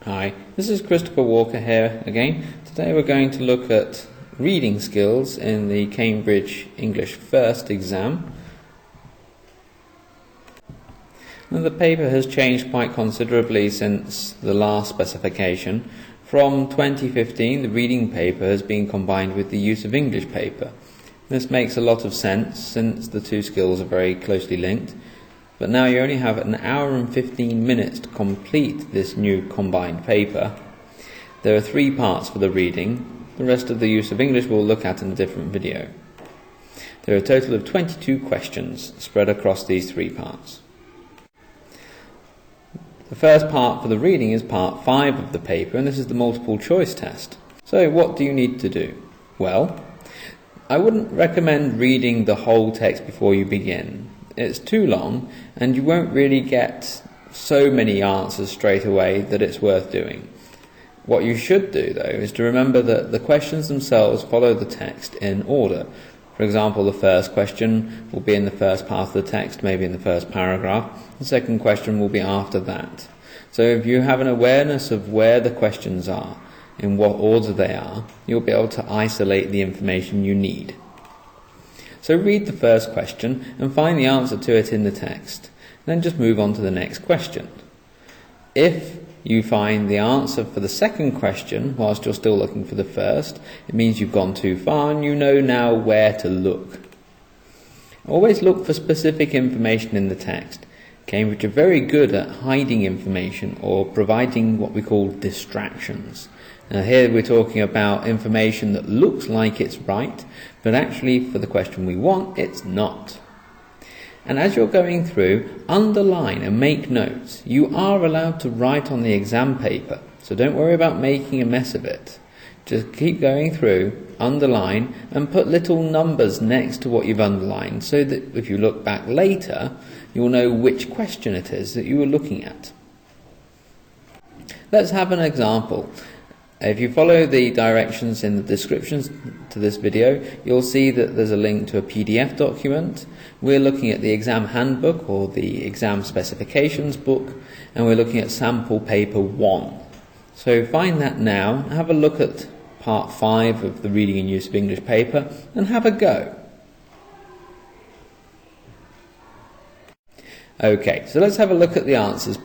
Hi, this is Christopher Walker here again. Today we're going to look at reading skills in the Cambridge English First exam. Now, the paper has changed quite considerably since the last specification. From 2015, the reading paper has been combined with the use of English paper. This makes a lot of sense since the two skills are very closely linked. But now you only have an hour and 15 minutes to complete this new combined paper. There are 3 parts for the reading. The rest of the use of English we'll look at in a different video. There are a total of 22 questions spread across these 3 parts. The first part for the reading is part 5 of the paper, and this is the multiple choice test. So what do you need to do? Well, I wouldn't recommend reading the whole text before you begin. It's too long and you won't really get so many answers straight away that it's worth doing. What you should do though is to remember that the questions themselves follow the text in order. For example, the first question will be in the first part of the text, maybe in the first paragraph. The second question will be after that. So if you have an awareness of where the questions are, in what order they are, you'll be able to isolate the information you need. So read the first question and find the answer to it in the text. Then just move on to the next question. If you find the answer for the second question whilst you're still looking for the first, it means you've gone too far and you know now where to look. Always look for specific information in the text. Cambridge are very good at hiding information or providing what we call distractions. Now here we're talking about information that looks like it's right, but actually for the question we want, it's not. And as you're going through, underline and make notes. You are allowed to write on the exam paper, so don't worry about making a mess of it. Just keep going through, underline, and put little numbers next to what you've underlined, so that if you look back later, you'll know which question it is that you were looking at. Let's have an example. If you follow the directions in the descriptions to this video, you'll see that there's a link to a PDF document. We're looking at the exam handbook or the exam specifications book, and we're looking at sample paper 1. So find that now, have a look at part 5 of the reading and use of English paper, and have a go. Okay, so let's have a look at the answers.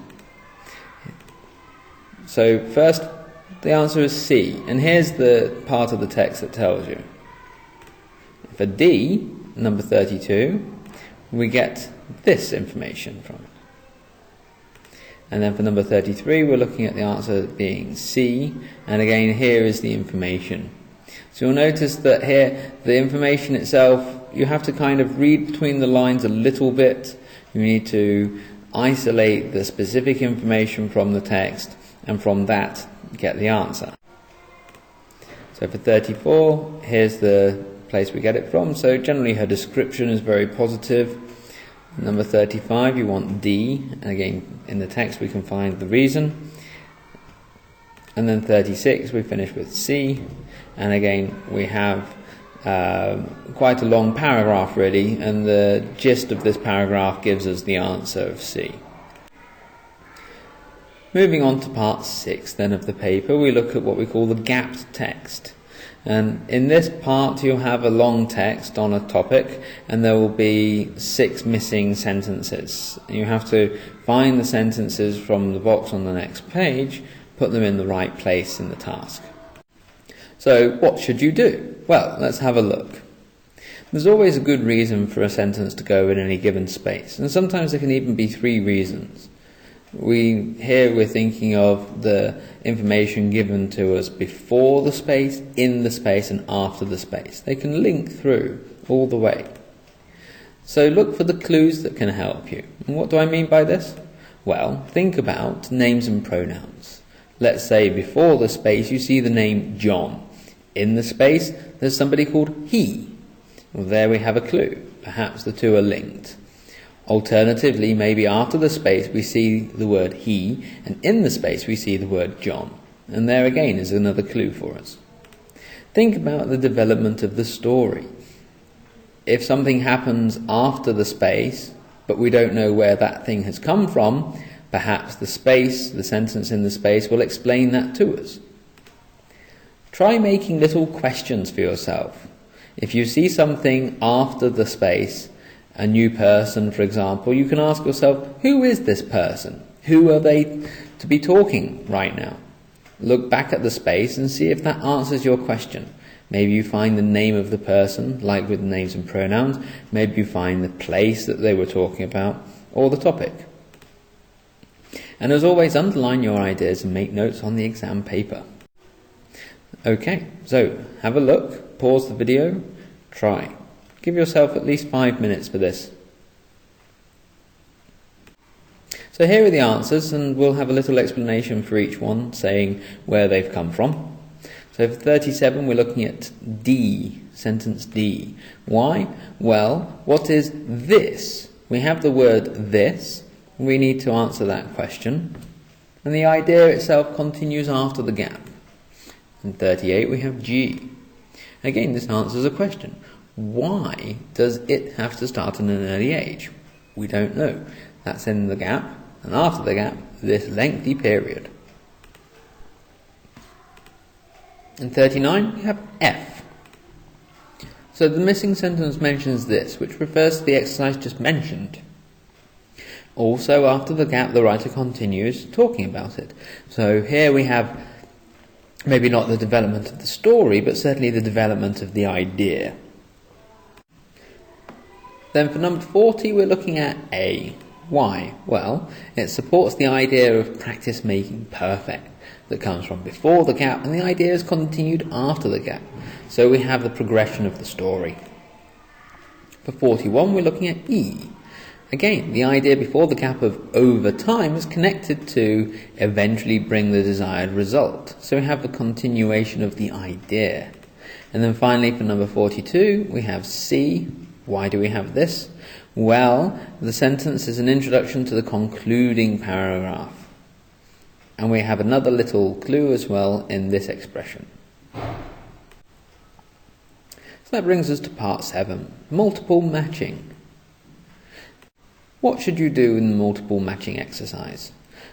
So first, the answer is C, and here's the part of the text that tells you. For D, number 32, we get this information from it. And then for number 33, we're looking at the answer being C, and again here is the information. So you'll notice that here, the information itself, you have to kind of read between the lines a little bit. You need to isolate the specific information from the text, and from that get the answer. So for 34, here's the place we get it from. So generally her description is very positive. Number 35, you want D, and again in the text we can find the reason. And then 36, we finish with C, and again we have quite a long paragraph really, and the gist of this paragraph gives us the answer of C. Moving on to part 6 then of the paper, we look at what we call the gapped text. And in this part you'll have a long text on a topic, and there will be 6 missing sentences. You have to find the sentences from the box on the next page, put them in the right place in the task. So what should you do? Well, let's have a look. There's always a good reason for a sentence to go in any given space, and sometimes there can even be 3 reasons. Here we're thinking of the information given to us before the space, in the space, and after the space. They can link through all the way. So look for the clues that can help you. And what do I mean by this? Well, think about names and pronouns. Let's say before the space you see the name John. In the space there's somebody called he. Well, there we have a clue. Perhaps the two are linked. Alternatively, maybe after the space we see the word he, and in the space we see the word John. And there again is another clue for us. Think about the development of the story. If something happens after the space, but we don't know where that thing has come from, Perhaps the sentence in the space will explain that to us. Try making little questions for yourself. If you see something after the space, a new person, for example, you can ask yourself, who is this person? Who are they to be talking right now? Look back at the space and see if that answers your question. Maybe you find the name of the person, like with names and pronouns. Maybe you find the place that they were talking about, or the topic. And as always, underline your ideas and make notes on the exam paper. Okay, so have a look, pause the video, try. Give yourself at least 5 minutes for this. So here are the answers, and we'll have a little explanation for each one, saying where they've come from. So for 37, we're looking at D, sentence D. Why? Well, what is this? We have the word this. We need to answer that question. And the idea itself continues after the gap. In 38, we have G. Again, this answers a question. Why does it have to start in an early age? We don't know. That's in the gap. And after the gap, this lengthy period. In 39, we have F. So the missing sentence mentions this, which refers to the exercise just mentioned. Also, after the gap, the writer continues talking about it. So here we have maybe not the development of the story, but certainly the development of the idea. Then for number 40, we're looking at A. Why? Well, it supports the idea of practice making perfect that comes from before the gap, and the idea is continued after the gap. So we have the progression of the story. For 41, we're looking at E. Again, the idea before the gap of over time is connected to eventually bring the desired result. So we have the continuation of the idea. And then finally for number 42, we have C. Why do we have this? Well, the sentence is an introduction to the concluding paragraph. And we have another little clue as well in this expression. So that brings us to part 7, multiple matching. What should you do in the multiple matching exercise?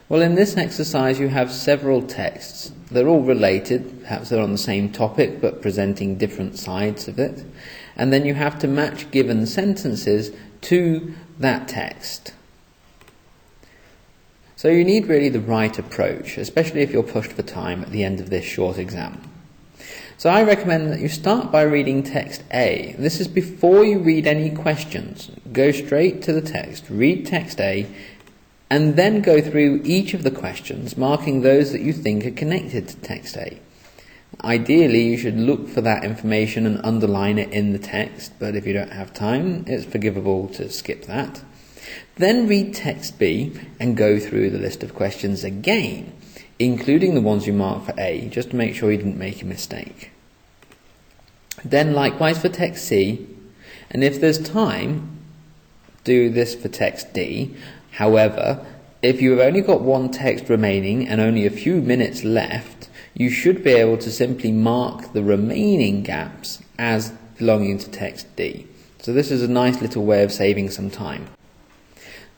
Well, in this exercise you have several texts. They're all related, perhaps they're on the same topic but presenting different sides of it. And then you have to match given sentences to that text. So you need really the right approach, especially if you're pushed for time at the end of this short exam. So I recommend that you start by reading text A. This is before you read any questions. Go straight to the text, read text A, and then go through each of the questions, marking those that you think are connected to text A. Ideally, you should look for that information and underline it in the text, but if you don't have time, it's forgivable to skip that. Then read text B and go through the list of questions again, including the ones you marked for A, just to make sure you didn't make a mistake. Then likewise for text C, and if there's time, do this for text D. However, if you've only got one text remaining and only a few minutes left, you should be able to simply mark the remaining gaps as belonging to text D. So this is a nice little way of saving some time.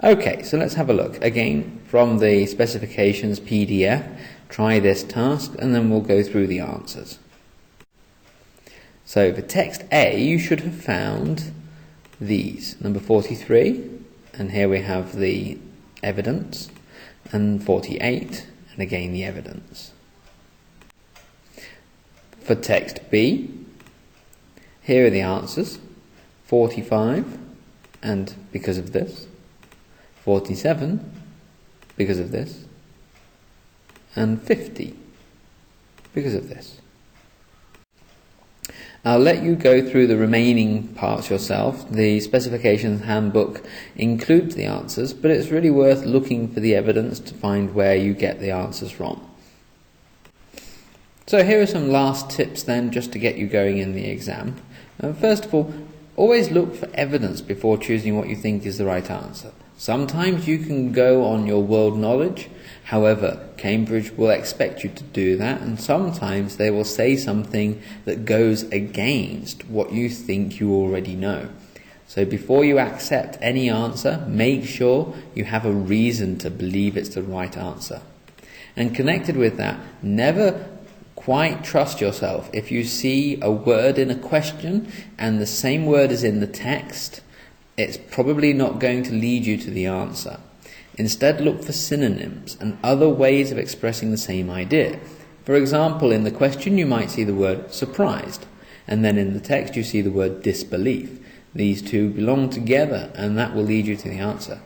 Okay, so let's have a look. Again, from the specifications PDF, try this task and then we'll go through the answers. So for text A, you should have found these. Number 43, and here we have the evidence, and 48, and again the evidence. For text B, here are the answers. 45, and because of this. 47, because of this, and 50, because of this. I'll let you go through the remaining parts yourself. The specifications handbook includes the answers, but it's really worth looking for the evidence to find where you get the answers from. So here are some last tips then, just to get you going in the exam. First of all, always look for evidence before choosing what you think is the right answer. Sometimes you can go on your world knowledge, however, Cambridge will expect you to do that, and sometimes they will say something that goes against what you think you already know. So before you accept any answer, make sure you have a reason to believe it's the right answer. And connected with that, never quite trust yourself. If you see a word in a question and the same word is in the text, it's probably not going to lead you to the answer. Instead, look for synonyms and other ways of expressing the same idea. For example, in the question you might see the word surprised, and then in the text you see the word disbelief. These two belong together, and that will lead you to the answer.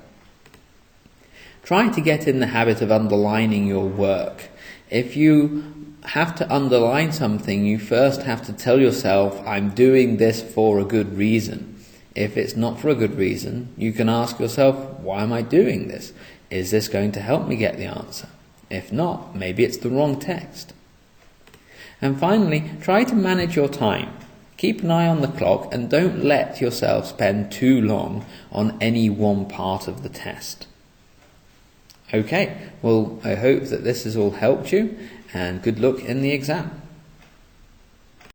Try to get in the habit of underlining your work. If you have to underline something, you first have to tell yourself, I'm doing this for a good reason. If it's not for a good reason, you can ask yourself, why am I doing this? Is this going to help me get the answer? If not, maybe it's the wrong text. And finally, try to manage your time. Keep an eye on the clock and don't let yourself spend too long on any one part of the test. Okay, well, I hope that this has all helped you, and good luck in the exam.